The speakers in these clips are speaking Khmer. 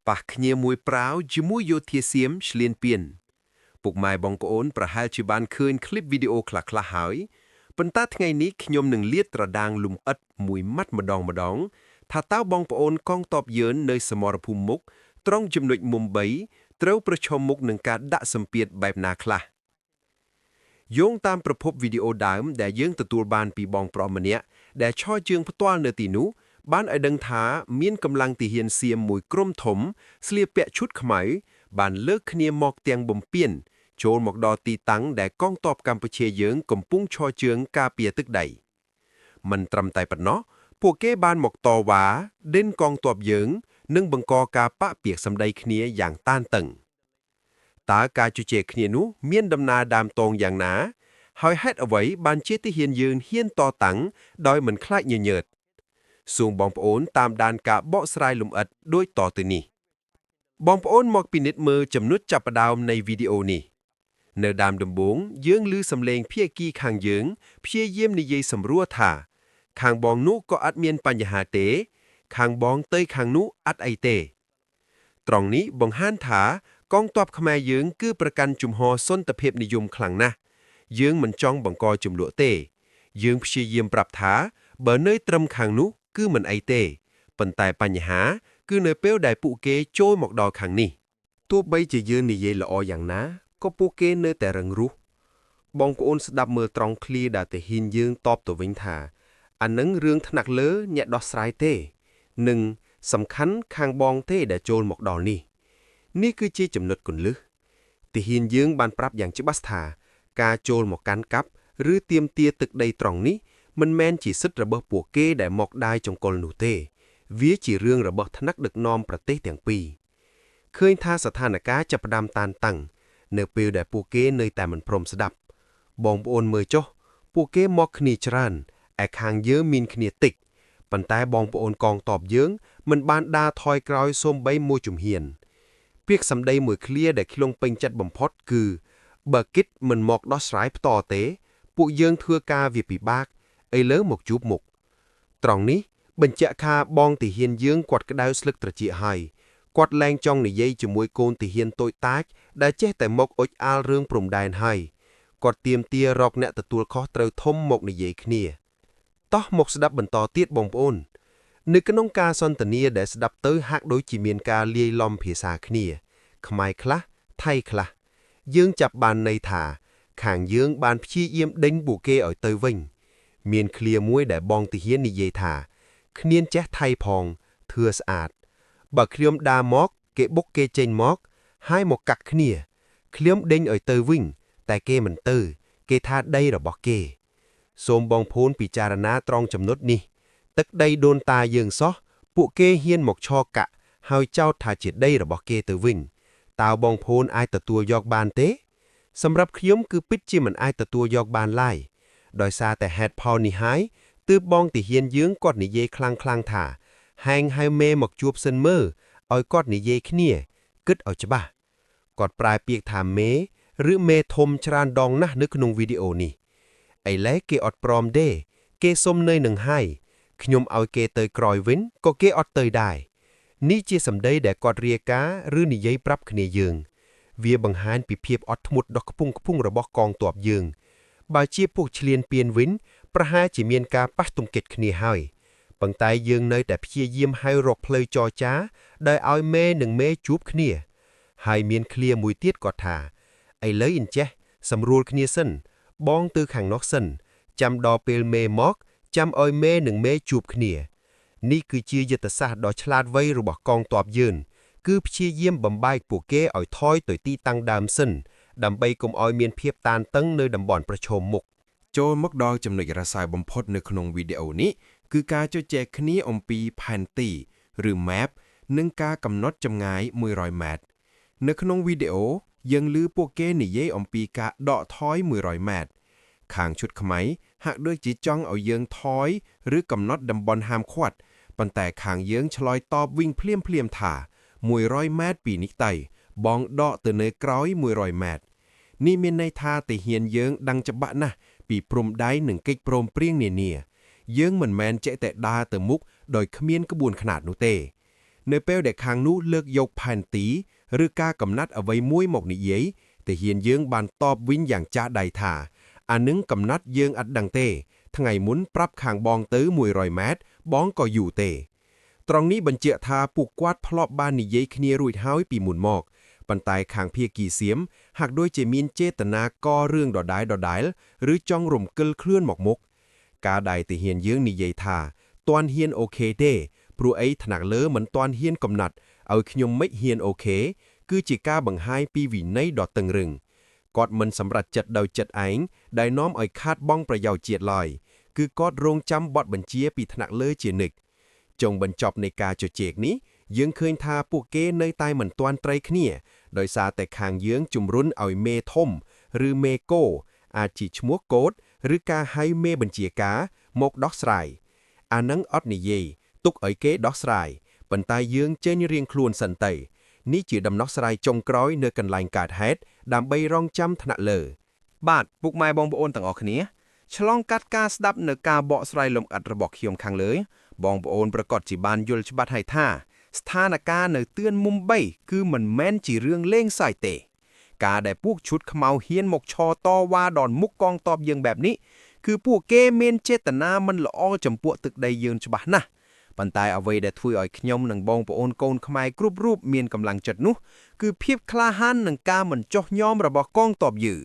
ប៉ះគ្នាមួយប្រាវជាមួយយោធាសៀមឆ្លៀនពៀនពុកម៉ែបងប្អូនប្រហែលជាបានឃើញคลิปវីដេអូខ្លះៗហើយប៉ុន្តែថ្ងៃនេះខ្ញុំនឹងលាតត្រដាងលំអិតមួយម៉ាត់ម្ដងថាតើបងប្អូនកងទ័ពយើងនៅសមរភូមិមុខត្រង់ចំណុចមុំ3ត្រូវប្រឈមមុខនឹងការដាក់សម្ពាធបែបណាខ្លះយោងតាមប្រភពវីដេអូដើមដែលយើងទទួលបានពីបងប្រុសម្នាក់ដែលឈរជើងផ្ទាល់នៅទីនោះបានឲ្យដឹងថាមានកម្លាំងទាហានសៀមមួយក្រុមធំស្លៀកពាក់ឈុតខ្មៅបានលើកគ្នាមកទាំងបំពេញចូលមកដល់ទីតាំងដែលកងទ័ពកម្ពុជាយើងកំពុងឈរជើងការពារទឹកដីមិនត្រឹមតែប៉ុណ្ណោះពួកគេបានមកតវ៉ាដេញកងទ័ពយើងនិងបង្កការប៉ាក់ពាក្យសម្ដីគ្នាយ៉ាងតានតឹងតើការជជែកគ្នានោះមានដំណើរដើមតងយ៉ាងណាហើយហេតុអ្វីបានជាទាហានយើងហ៊ានតតាំងដោយមិនខ្លាចញញើតសូមបងប្អូនតាមដានការបកស្រាយលម្អិតដូចតទៅនេះបងប្អូនមកពិនិត្យមើលចំណុចចាប់ផ្ដើមនៃវីដេអូនេះនៅដើមដំបូងយើងឮសំឡេងភាគីខាងយើងព្យាយាមនិយាយសម្រួលថាខាងបងនោះក៏អត់មានបញ្ហាទេខាងបងទៅខាងនោះអត់អីទេត្រង់នេះបង្ហាញថាកងទ័ពខ្មែរយើងគឺប្រកាន់ជំហរសន្តិភាពនិយមខ្លាំងណាស់យើងមិនចង់បង្កជម្លោះទេយើងព្យាយាមប្រាប់ថាបើនៅត្រឹមខាងនោះគឺមិនអីទេប៉ុន្តែបញ្ហាគឺនៅពេលដែលពួកគេចូលមកដល់ខាងនេះទោះបីជាយើងនិយាយល្អយ៉ាងណាក៏ពួកគេនៅតែរឹងរូសបងប្អូនស្ដាប់មើលត្រង់ឃ្លាដែលទាហានយើងតបទៅវិញថាអានឹងរឿងថ្នាក់លើអ្នកដោះស្រាយទេនិងសំខាន់ខាងបងទេដែលចូលមកដល់នេះគឺជាចំណុចគន្លឹះទាហានយើងបានប្រាប់យ៉ាងច្បាស់ថាការចូលមកកាន់កាប់ឬទាមទារទឹកដីត្រង់នេះមិនមែនជាសិទ្ធិរបស់ពួកគេដែលមកដាយចង្កុលនោះទេវាជារឿងរបស់ថ្នាក់ដឹកនាំប្រទេសទាំងពីរឃើញថាស្ថានភាពចាប់ផ្ដើមតានតឹងនៅពេលដែលពួកគេនៅតែមិនព្រមស្ដាប់បងប្អូនមើលចុះពួកគេមកគ្នាច្រើនឯខាងយើងមានគ្នាតិចប៉ុន្តែបងប្អូនកងទ័ពយើងមិនបានដើរថយក្រោយសូម្បីមួយជំហានពាក្យសម្ដីមួយឃ្លាដែលខ្ញុំពេញចិត្តបំផុតគឺបើគិតមិនមកដោះស្រាយផ្ទាល់ទេពួកយើងធ្វើការវាពិបាកឥឡូវមកជួបមុខត្រង់នេះបញ្ជាក់ថាបងទាហានយើងគាត់ក្តៅស្លឹកត្រចៀកហើយគាត់លែងចង់និយាយជាមួយកូនទាហានតូចតាចដែលចេះតែមកអុចអាលរឿងព្រំដែនហើយគាត់ទាមទាររកអ្នកទទួលខុសត្រូវធំមកនិយាយគ្នាតោះមកស្ដាប់បន្តទៀតបងប្អូននៅក្នុងការសន្ទនាដែលស្ដាប់ទៅហាក់ដូចជាមានការលាយឡំភាសាគ្នាខ្មែរខ្លះថៃខ្លះយើងចាប់បានន័យថាខាងយើងបានព្យាយាមដេញពួកគេឲ្យទៅវិញមានឃ្លាមួយដែលបងទាហាននិយាយថាគ្មានចេះថៃផងធឿស្អាតបើខ្ញុំដើរមកគេបុកគេចេញមកហើយមកកាក់គ្នាខ្ញុំដេញឲ្យទៅវិញតែគេមិនទៅគេថាដីរបស់គេសូមបងប្អូនពិចារណាត្រង់ចំណុចនេះទឹកដីដូនតាយើងសោះពួកគេហ៊ានមកឆោកាក់ហើយចោទថាជាដីរបស់គេទៅវិញតើបងប្អូនអាចទទួលយកបានទេសម្រាប់ខ្ញុំគឺពិតជាមិនអាចទទួលយកបានឡើយដោយសារតែហេតុផលនេះហើយទើបបងទាហានយើងគាត់និយាយខ្លាំងថាហែងហៅមេមកជួបសិនមើលឲ្យគាត់និយាយគ្នាគិតឲ្យច្បាស់គាត់ប្រើពាក្យថាមេឬមេធំច្រើនដងណាស់នៅក្នុងវីដេអូនេះឥឡូវគេអត់ព្រមទេគេសុំនៅនឹងហើយខ្ញុំឲ្យគេទៅក្រោយវិញក៏គេអត់ទៅដែរនេះជាសម្ដីដែលគាត់រាយការណ៍ឬនិយាយប្រាប់គ្នាយើងវាបង្ហាញពីភាពអត់ធ្មត់ដ៏ខ្ពង់ខ្ពស់របស់កងទ័ពយើងបើជាពួកឈ្លានពានវិញប្រហែលជាមានការប៉ះទង្គិចគ្នាហើយប៉ុន្តែយើងនៅតែព្យាយាមហៅរកផ្លូវចរចាដោយឲ្យមេនិងមេជួបគ្នាហើយមានឃ្លាមួយទៀតក៏ថាឥឡូវអញ្ចេះសម្រួលគ្នាសិនបងទៅខាងនោះសិនចាំដល់ពេលមេមកចាំឲ្យមេនិងមេជួបគ្នានេះគឺជាយុទ្ធសាស្ត្រដ៏ឆ្លាតវៃរបស់កងទ័ពយើងគឺព្យាយាមបំបែកពួកគេឲ្យថយទៅទីតាំងដើមសិនដើម្បីកុំឲ្យមានភាពតានតឹងនៅតំបន់ប្រឈមមុខចូលមកដល់ចំណុចរសើបបំផុតនៅក្នុងវីដេអូនេះគឺការជជែកគ្នាអំពីផែនទីឬ map និងការកំណត់ចម្ងាយ100ម៉ែត្រនៅក្នុងវីដេអូយើងឮពួកគេនិយាយអំពីការដកថយ100ម៉ែត្រខាងឈុតខ្មៅហាក់ដូចជាចង់ឲ្យយើងថយឬកំណត់តំបន់ហាមឃាត់ប៉ុន្តែខាងយើងឆ្លើយតបវិញភ្លាមថា100ម៉ែត្រពីនេះទៅបងដកទៅនៅក្រោយ100ម៉ែត្រនេះមានន័យថាទាហានយើងដឹងច្បាស់ណាស់ពីព្រំដែននិងកិច្ចព្រមព្រៀងនានាយើងមិនមែនចេះតែដើរទៅមុខដោយគ្មានក្បួនខ្នាតនោះទេ នៅពេលដែលខាងនោះលើកយកផែនទីឬការកំណត់អ្វីមួយមកនិយាយតែហ៊ានយើងបានតបវិញយ៉ាងចាស់ដៃថាអានឹងកំណត់យើងអត់ដឹងទេថ្ងៃមុនប្រាប់ខាងបងទៅ100ម៉ែត្របងក៏យូរទេត្រង់នេះបញ្ជាក់ថាពួកគាត់ធ្លាប់បាននិយាយគ្នារួចហើយពីមុនមកប៉ុន្តែខាងភាគីសៀមហាក់ដូចជាមានចេតនាករឿងដដែលឬចង់រំកិលខ្លួនមកមុខការដែលទាហានយើងនិយាយថាតាន់ហ៊ានអូខេទេព្រោះអីថ្នាក់លើមិនតាន់ហ៊ានកំណត់ឲ្យខ្ញុំមិនហ៊ានអូខេគឺជាការបង្ហាញពីវិន័យដ៏តឹងរឹងគាត់មិនសម្រេចចិត្តដោយចិត្តឯងដែលនាំឲ្យខាតបង់ប្រយោជន៍ជាតិឡើយគឺគាត់រងចាំបទបញ្ជាពីថ្នាក់លើជានិច្ចចុងបញ្ចប់នៃការជជែកនេះយើងឃើញថាពួកគេនៅតែមិនទាន់ត្រីគ្នាដោយសារតែខាងយើងជំរុញឲ្យមេធំឬមេកោអាចជាឈ្មោះកូដឬការហៅមេបញ្ជាការមកដោះស្រាយអានឹងអត់និយាយទុកឲ្យគេដោះស្រាយប៉ុន្តែយើងចេញរៀងខ្លួនសិនទៅនេះជាដំណោះស្រាយចុងក្រោយនៅកន្លែងកើតហេតុដើម្បីរងចាំថ្នាក់លើបាទពុកម៉ែបងប្អូនទាំងអស់គ្នាឆ្លងកាត់ការស្ដាប់នៅការបកស្រាយលម្អិតរបស់ខ្ញុំខាងលើបងប្អូនប្រកាសជាបានយល់ច្បាស់ហើយថាស្ថានភាពនៅទឿនមុំ3គឺមិនមែនជារឿងលេងសើចទេការដែលពួកឈុតខ្មៅហ៊ានមកឆតវ៉ាដល់មុខកងទ័ពយើងបែបនេះគឺពួកគេមានចេតនាមិនល្អចំពោះទឹកដីយើងច្បាស់ណាស់ប៉ុន្តែអ្វីដែលធ្វើឲ្យខ្ញុំនិងបងប្អូនកូនខ្មែរគ្រប់រូបមានកម្លាំងចិត្តនោះគឺភាពក្លាហាននិងការមិនចុះញ៉មរបស់កងទ័ពយើង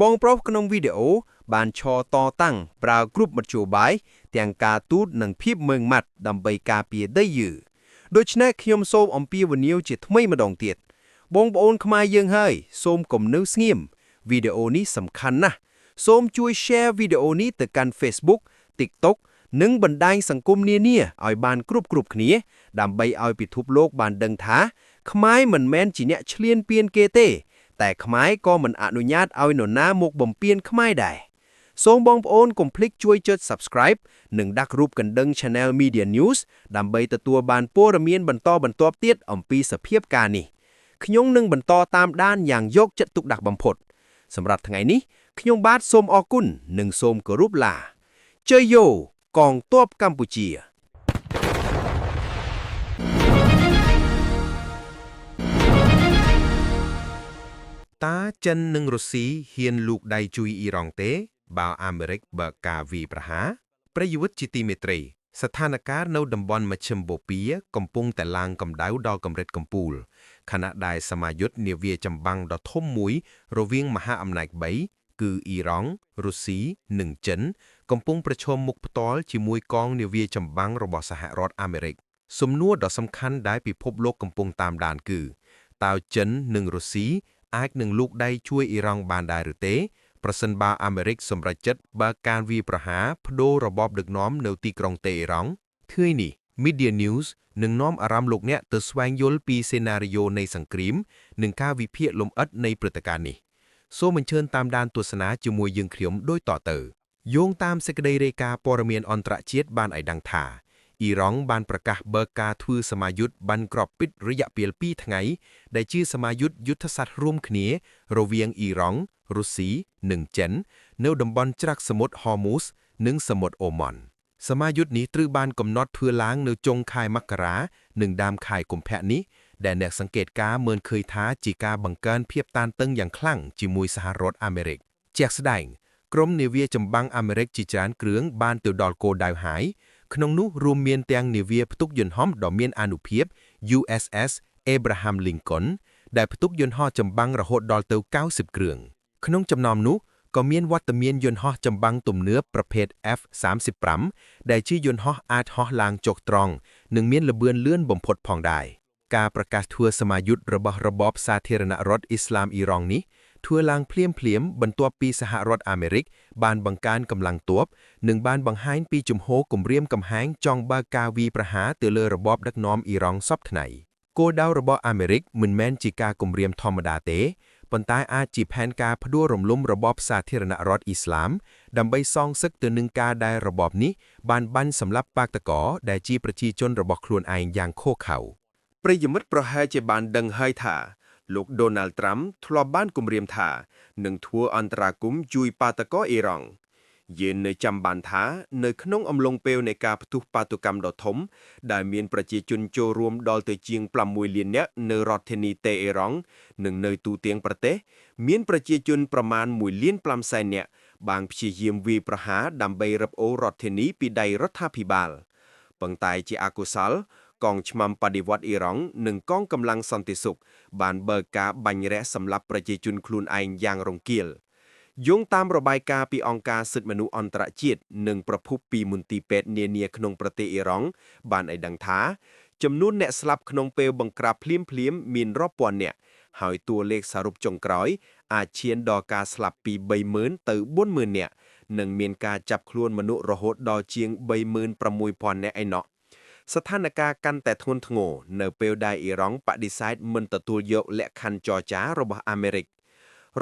បងប្រុសក្នុងវីដេអូបានឆតតាំងប្រើគ្រប់មធ្យោបាយទាំងការទូតនិងភាពម៉ឺងម៉ាត់ដើម្បីការពារដីយើងដូច្នេះខ្ញុំសូមអំពាវនាវជាថ្មីម្ដងទៀតបងប្អូនខ្មែរយើងហើយសូមកុំនៅស្ងៀមវីដេអូនេះសំខាន់ណាស់សូមជួយ share វីដេអូនេះទៅកាន់ Facebook TikTok និងបណ្ដាញសង្គមនានាឲ្យបានគ្រប់គ្នាដើម្បីឲ្យពិភពលោកបានដឹងថាខ្មែរមិនមែនជាអ្នកឈ្លានពានគេទេតែខ្មែរក៏មិនអនុញ្ញាតឲ្យនរណាមកបំពានខ្មែរដែរសូមបងប្អូនកុំភ្លេចជួយចុច Subscribe និងដាក់រូបកណ្ដឹង Channel Media News ដើម្បីទទួលបានព័ត៌មានបន្តបន្ទាប់ទៀតអំពីសភាពការនេះខ្ញុំនឹងបន្តតាមដានយ៉ាងយកចិត្តទុកដាក់បំផុតសម្រាប់ថ្ងៃនេះខ្ញុំបាទសូមអរគុណនិងសូមគោរពលាជ័យយោកងទ័ពកម្ពុជាតើចិននិងរុស្ស៊ីហ៊ានលូកដៃជួយអ៊ីរ៉ង់ទេបើអាមេរិកបើកការវាយប្រហារប្រយុទ្ធជាទីមេត្រីស្ថានភាពនៅតំបន់មជ្ឈិមបូព៌ាកំពុងតែឡើងកម្ដៅដល់កម្រិតកំពូលខណៈដែលសមាយុទ្ធនាវាចម្បាំងដ៏ធំមួយរវាងមហាអំណាច3គឺអ៊ីរ៉ង់រុស្ស៊ីនិងចិនកំពុងប្រឈមមុខផ្ទាល់ជាមួយកងនាវាចម្បាំងរបស់សហរដ្ឋអាមេរិកសំណួរដ៏សំខាន់ដែលពិភពលោកកំពុងតាមដានគឺតើចិននិងរុស្ស៊ីអាចនឹងលូកដៃជួយអ៊ីរ៉ង់បានដែរឬទេប្រសិនបើអាមេរិកសម្រេចចិត្តបើកការវាយប្រហារបដូររបបដឹកនាំនៅទីក្រុងតេអ៊ីរ៉ង់ថ្ងៃនេះ Media News នឹងនាំអារម្មណ៍លោកអ្នកទៅស្វែងយល់ពីសេណារីយ៉ូនៃសង្គ្រាមនិងការវិភាគលម្អិតនៃព្រឹត្តិការណ៍នេះសូមអញ្ជើញតាមដានទស្សនាជាមួយយើងខ្ញុំដូចតទៅយោងតាមសេចក្តីរាយការណ៍ព័ត៌មានអន្តរជាតិបានឲ្យដឹងថាអ៊ីរ៉ង់បានប្រកាសបើកការធ្វើសមាយុទ្ធបានក្របពិតរយៈពេល2ថ្ងៃដែលជាសមាយុទ្ធយុទ្ធសាស្ត្ររួមគ្នារវាងអ៊ីរ៉ង់រុស្ស៊ីនិងចិននៅតំបន់ច្រាក់សមុទ្រហ័រមូសនិងសមុទ្រអូម៉ង់សមាយុទ្ធនេះត្រូវបានកំណត់ធ្វើឡើងនៅចុងខែមករានិងដើមខែកុម្ភៈនេះដែលអ្នកសង្កេតការណ៍មើលឃើញថាជាការបង្កើនភាពតានតឹងយ៉ាងខ្លាំងជាមួយសហរដ្ឋអាមេរិកជាក់ស្ដែងក្រុមនាវាចម្បាំងអាមេរិកជាច្រើនគ្រឿងបានទៅដល់គោលដៅហើយក្នុងនោះរួមមានទាំងនាវាផ្ទុកយន្តហោះដ៏មានអានុភាព USS Abraham Lincoln ដែលផ្ទុកយន្តហោះចម្បាំងរហូតដល់ទៅ90គ្រឿងក្នុងចំណោមនោះក៏មានវត្តមានយន្តហោះចម្បាំងទំនើបប្រភេទ F-35 ដែលជាយន្តហោះអាចហោះឡើងចុះត្រង់និងមានល្បឿនលឿនបំផុតផងដែរការប្រកាសធ្វើសមាយុទ្ធរបស់របបសាធារណរដ្ឋអ៊ីស្លាមអ៊ីរ៉ង់នេះធ្វើឡើងភ្លាមបន្ទាប់ពីសហរដ្ឋអាមេរិកបានបង្កើនកម្លាំងទ័ពនិងបានបង្ហាញពីជំហរគំរាមកំហែងចង់បើកការវាយប្រហារទៅលើរបបដឹកនាំអ៊ីរ៉ង់សព្វថ្ងៃគោលដៅរបស់អាមេរិកមិនមែនជាការគំរាមធម្មតាទេប៉ុន្តែអាចជាផែនការផ្ដួលរំលំរបបសាធារណរដ្ឋអ៊ីស្លាមដើម្បីសងសឹកទៅនឹងការដែលរបបនេះបានបាញ់សម្លាប់បាតកោដែលជាប្រជាជនរបស់ខ្លួនឯងយ៉ាងឃោរឃៅប្រិយមិត្តប្រហែលជាបានដឹងហើយថាលោក Donald Trump ធ្លាប់បានគម្រាមថានឹងធ្វើអន្តរាគមន៍ជួយបាតកោអ៊ីរ៉ង់ យើងនៅចាំបានថានៅក្នុងអំឡុងពេលនៃការផ្ទុះបាតុកម្មដ៏ធំដែលមានប្រជាជនចូលរួមដល់ទៅជាង6លាននាក់នៅរដ្ឋធានីតេអេរ៉ង់និងនៅទូទាំងប្រទេសមានប្រជាជនប្រមាណ1លាន5សែននាក់បានព្យាយាមវាយប្រហារដើម្បីរឹបអូសរដ្ឋធានីពីដៃរដ្ឋាភិបាលប៉ុន្តែជាអកុសលកងឆ្មាំបដិវត្តន៍អ៊ីរ៉ង់និងកងកម្លាំងសន្តិសុខបានបើកការបាញ់រះសម្លាប់ប្រជាជនខ្លួនឯងយ៉ាងរង្គាលយោងតាមរបាយការណ៍ពីអង្គការសិទ្ធិមនុស្សអន្តរជាតិនិងប្រភពពីមន្ទីរពេទ្យនានាក្នុងប្រទេសអ៊ីរ៉ង់បានឲ្យដឹងថាចំនួនអ្នកស្លាប់ក្នុងពេលបង្ក្រាបភ្លាមៗមានរាប់ពាន់នាក់ហើយតួលេខសរុបចុងក្រោយអាចឈានដល់ការស្លាប់ពី30,000ទៅ40,000នាក់និងមានការចាប់ខ្លួនមនុស្សរហូតដល់ជាង36,000នាក់ឯណោះស្ថានភាពកាន់តែធ្ងន់ធ្ងរនៅពេលដែលអ៊ីរ៉ង់បដិសេធមិនទទួលយកលក្ខខណ្ឌចរចារបស់អាមេរិក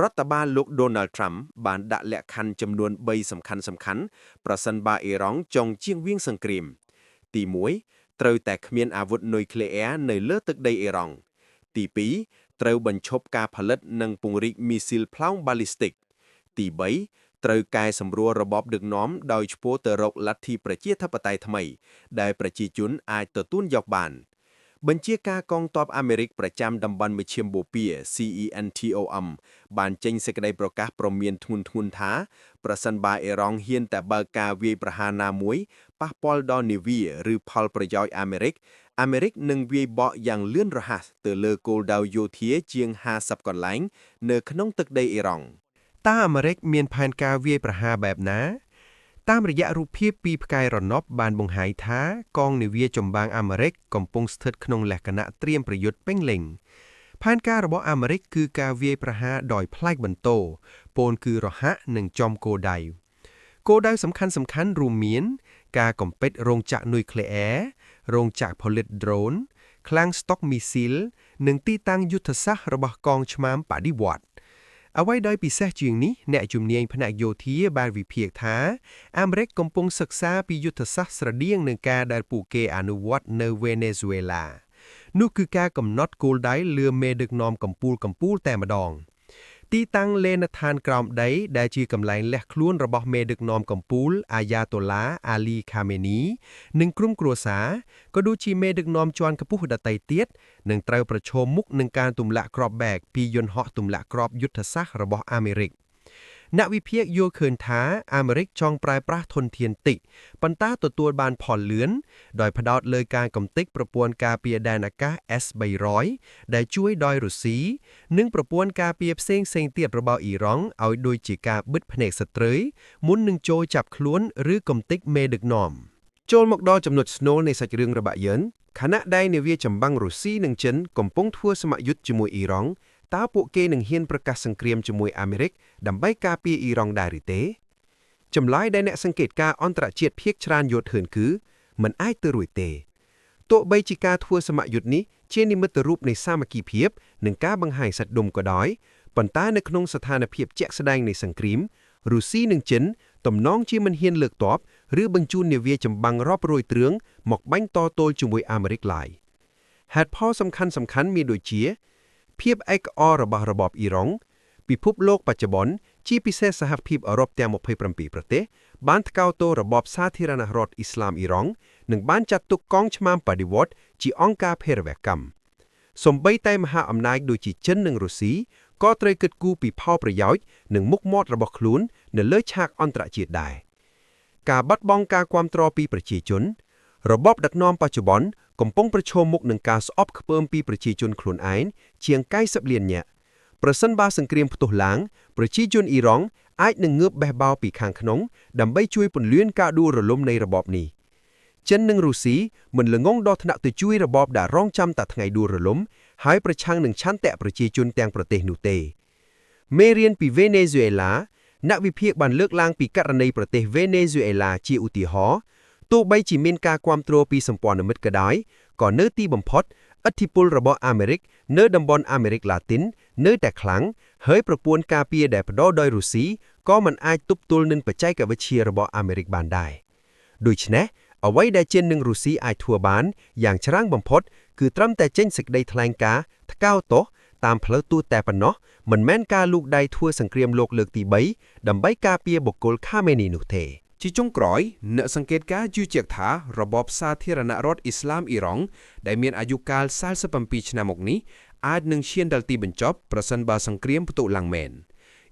រដ្ឋបាលលោក Donald Trump បានដាក់លក្ខខណ្ឌចំនួន3សំខាន់ប្រសិនបើអ៊ីរ៉ង់ចង់ជៀសវាងសង្គ្រាមទី1ត្រូវតែគ្មានអាវុធនុយក្លេអ៊ែរនៅលើទឹកដីអ៊ីរ៉ង់ទី2ត្រូវបញ្ឈប់ការផលិតនិងពង្រីកមីស៊ីលផ្លោងបាល់លីស្ទិកទី3ត្រូវកែសម្រួលរបបដឹកនាំដោយឆ្ពោះទៅរកលទ្ធិប្រជាធិបតេយ្យថ្មីដែលប្រជាជនអាចទទួលយកបានបញ្ជាការកងទ័ពអាមេរិកប្រចាំតំបន់មជ្ឈិមបូព៌ា CENTOM បានចេញសេចក្តីប្រកាសព្រមានធ្ងន់ថាប្រសិនបើអ៊ីរ៉ង់ហ៊ានតែបើកការវាយប្រហារណាមួយប៉ះពាល់ដល់នាវាឬផលប្រយោជន៍អាមេរិកនឹងវាយបកយ៉ាងលឿនរហ័សទៅលើគោលដៅយោធាជាង50កន្លែងនៅក្នុងទឹកដីអ៊ីរ៉ង់តើអាមេរិកមានផែនការវាយប្រហារបែបណាតាមរយៈរូបភាពពីផ្កាយរណបបានបង្ហាញថាកងនាវាចម្បាំងអាមេរិកកំពុងស្ថិតក្នុងលក្ខណៈត្រៀមប្រយុទ្ធពេញលេញផែនការរបស់អាមេរិកគឺការវាយប្រហារដោយផ្លែកបន្ទោពោលគឺរហ័សនិងចំគោលដៅសំខាន់រួមមានការកំពេចរោងចក្រនុយក្លេអ៊ែររោងចក្រផលិតដ្រូនឃ្លាំងស្តុកមីស៊ីលនិងទីតាំងយុទ្ធសាស្ត្ររបស់កងឆ្មាំបដិវត្តន៍អ្វីដោយពិសេសជាងនេះអ្នកជំនាញផ្នែកយោធាបានវិភាគថាអាមេរិកកំពុងសិក្សាពីយុទ្ធសាស្ត្រស្រដៀងនឹងការដែលពួកគេអនុវត្តនៅវេណេស៊ុយឡានោះគឺការកំណត់គោលដៅលើមេដឹកនាំកម្ពុជាតែម្ដងទីតាំងលេនដ្ឋានក្រោមដីដែលជាកន្លែងលះខ្លួនរបស់មេដឹកនាំកម្ពុជាអាយ៉ាតូឡាអាលីខាមេនីនិងក្រុមគ្រួសារក៏ដូចជាមេដឹកនាំជាន់ខ្ពស់ដទៃទៀតនឹងត្រូវប្រឈមមុខនឹងការទម្លាក់គ្រាប់បែកពីយន្តហោះទម្លាក់គ្រាប់យុទ្ធសាស្ត្ររបស់អាមេរិកអ្នកវិភាគយល់ឃើញថាអាមេរិកចង់ប្រើប្រាស់ធនធានតិចប៉ុន្តែទទួលបានផលលឿនដោយផ្ដោតលើការកំទេចប្រព័ន្ធការពារដែនអាកាស S-300 ដែលជួយដោយរុស្ស៊ីនិងប្រព័ន្ធការពារផ្សេងៗទៀតរបស់អ៊ីរ៉ង់ឲ្យដូចជាការបិទភ្នែកសត្រូវមុននឹងចូលចាប់ខ្លួនឬកំទេចមេដឹកនាំចូលមកដល់ចំណុចស្នូលនៃសាច់រឿងរបស់យើងខណៈដែលនាវាចម្បាំងរុស្ស៊ីនិងចិនកំពុងធ្វើសមយុទ្ធជាមួយអ៊ីរ៉ង់តើពួកគេនឹងហ៊ានប្រកាសសង្គ្រាមជាមួយអាមេរិកដើម្បីការពារអ៊ីរ៉ង់ដែរឬទេចម្លើយដែលអ្នកសង្កេតការណ៍អន្តរជាតិភាគច្រើនយល់ឃើញគឺมันអាចទៅរួចទេទោះបីជាការធ្វើសមយុទ្ធនេះជានិមិត្តរូបនៃសាមគ្គីភាពនិងការបង្ហាញសិទ្ធិដុំក៏ដោយប៉ុន្តែនៅក្នុងស្ថានភាពជាក់ស្ដែងនៃសង្គ្រាមរុស្ស៊ីនិងចិនទំនងជាមិនហ៊ានលើកទ័ពឬបញ្ជូននាវាចម្បាំងរាប់រយគ្រឿងមកបាញ់តទល់ជាមួយអាមេរិកឡើយហេតុផលសំខាន់មានដូចជាភាពឯកអររបស់របបអ៊ីរ៉ង់ពិភពលោកបច្ចុប្បន្នជាពិសេសសហភាពអឺរ៉ុបទាំង27ប្រទេសបានថ្កោលទោសរបបសាធារណរដ្ឋអ៊ីស្លាមអ៊ីរ៉ង់និងបានចាត់ទុកកងឆ្មាំបដិវត្តន៍ជាអង្គការភេរវកម្មសូម្បីតែមហាអំណាចដូចជាចិននិងរុស្ស៊ីក៏ត្រូវគិតគូរពីផលប្រយោជន៍និងមុខមាត់របស់ខ្លួននៅលើឆាកអន្តរជាតិដែរការបាត់បង់ការគាំទ្រពីប្រជាជនរបបដឹកនាំបច្ចុប្បន្នកំពុងប្រឈមមុខនឹងការស្អប់ខ្ពើមពីប្រជាជនខ្លួនឯងជាង90លាននាក់ប្រសិនបើសង្គ្រាមផ្ទុះឡើងប្រជាជនអ៊ីរ៉ង់អាចនឹងងើបបេះបោរពីខាងក្នុងដើម្បីជួយពន្លឿនការដួលរលំនៃរបបនេះចិននិងរុស្ស៊ីមិនល្ងង់ដល់ថ្នាក់ទៅជួយរបបដែលរងចាំតែថ្ងៃដួលរលំហើយប្រឆាំងនឹងឆន្ទៈប្រជាជនទាំងប្រទេសនោះទេមេរៀនពីវេណេស៊ុយឡាអ្នកវិភាគបានលើកឡើងពីករណីប្រទេសវេណេស៊ុយឡាជាឧទាហរណ៍ទោះបីជាមានការគាំទ្រពីសម្ព័ន្ធមិត្តក៏ដោយក៏នៅទីបំផុតឥទ្ធិពលរបស់អាមេរិកនៅតំបន់អាមេរិកឡាទីននៅតែខ្លាំងហើយប្រព័ន្ធការពារដែលផ្ដោតដោយរុស្ស៊ីក៏មិនអាចទប់ទល់នឹងបច្ចេកវិទ្យារបស់អាមេរិកបានដែរដូច្នេះអ្វីដែលចិននិងរុស្ស៊ីអាចធ្វើបានយ៉ាងច្រាំងបំផុតគឺត្រឹមតែចេញសេចក្តីថ្លែងការណ៍ថ្កោលទោស តាមផ្លូវទូតែប៉ុណ្ណោះមិនមែនការលូកដៃធ្វើសង្គ្រាមលោកលើកទី3ដើម្បីការពារបុគ្គលខាមេនីនោះទេជាចុងក្រោយអ្នកសង្កេតការណ៍ជឿជាក់ថារបបសាធារណរដ្ឋអ៊ីស្លាមអ៊ីរ៉ង់ដែលមានអាយុកាល47ឆ្នាំមកនេះអាចនឹងឈានដល់ទីបញ្ចប់ប្រសិនបើសង្គ្រាមផ្ទុះឡើងមែន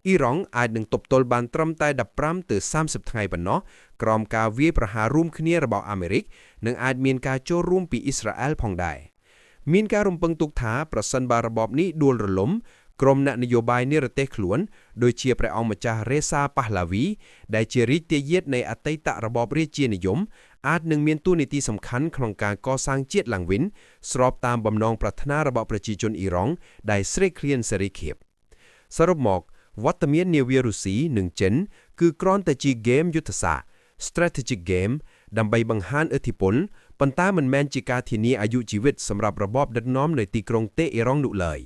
អ៊ីរ៉ង់អាចនឹងទប់ទល់បានត្រឹមតែ15ទៅ30ថ្ងៃប៉ុណ្ណោះក្រោមការវាយប្រហាររួមគ្នារបស់អាមេរិកនិងអាចមានការចូលរួមពីអ៊ីស្រាអែលផងដែរមានការរំពឹងទុកថាប្រសិនបើរបបនេះដួលរលំក្រុមអ្នកនយោបាយនិរទេសខ្លួនដូចជាព្រះអង្គម្ចាស់រេសាប៉ាហ្លាវីដែលជារាជទាយាទនៃអតីតរបបរាជានិយមអាចនឹងមានតួនាទីសំខាន់ក្នុងការកសាងជាតិឡើងវិញស្របតាមបំណងប្រាថ្នារបស់ប្រជាជនអ៊ីរ៉ង់ដែលស្រេកឃ្លានសេរីភាពសរុបមកវត្តមាននាវារុស្ស៊ីនិងចិនគឺគ្រាន់តែជាហ្គេមយុទ្ធសាស្ត្រ strategic game ដើម្បីបង្ហាញឥទ្ធិពលប៉ុន្តែមិនមែនជាការធានាអាយុជីវិតសម្រាប់របបដឹកនាំនៅទីក្រុងតេអ៊ីរ៉ង់នោះឡើយ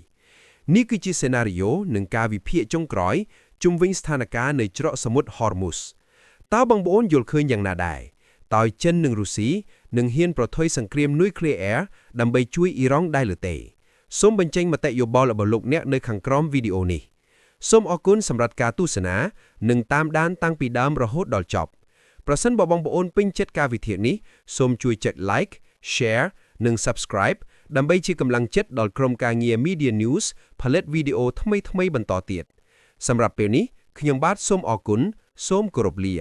នេះគឺជាសេណារីយ៉ូនិងការវិភាគចុងក្រោយជុំវិញស្ថានភាពនៃច្រកសមុទ្រ Hormuz តើបងប្អូនយល់ឃើញយ៉ាងណាដែរតើចិននិងរុស្ស៊ីនឹងហ៊ានប្រថុយសង្គ្រាមនុយក្លេអ៊ែរដើម្បីជួយអ៊ីរ៉ង់ដែរឬទេសូមបញ្ចេញមតិយោបល់របស់លោកអ្នកនៅខាងក្រោមវីដេអូនេះសូមអរគុណសម្រាប់ការទស្សនានិងតាមដានតាំងពីដើមរហូតដល់ចប់ប្រសិនបើបងប្អូនពេញចិត្តការវិភាគនេះសូមជួយចុច like share និង subscribe ដើម្បីជាកម្លាំងចិត្តដល់ក្រុមការងារ Media News ផលិតវីដេអូថ្មីៗបន្តទៀតសម្រាប់ពេលនេះខ្ញុំបាទសូមអរគុណសូមគោរពលា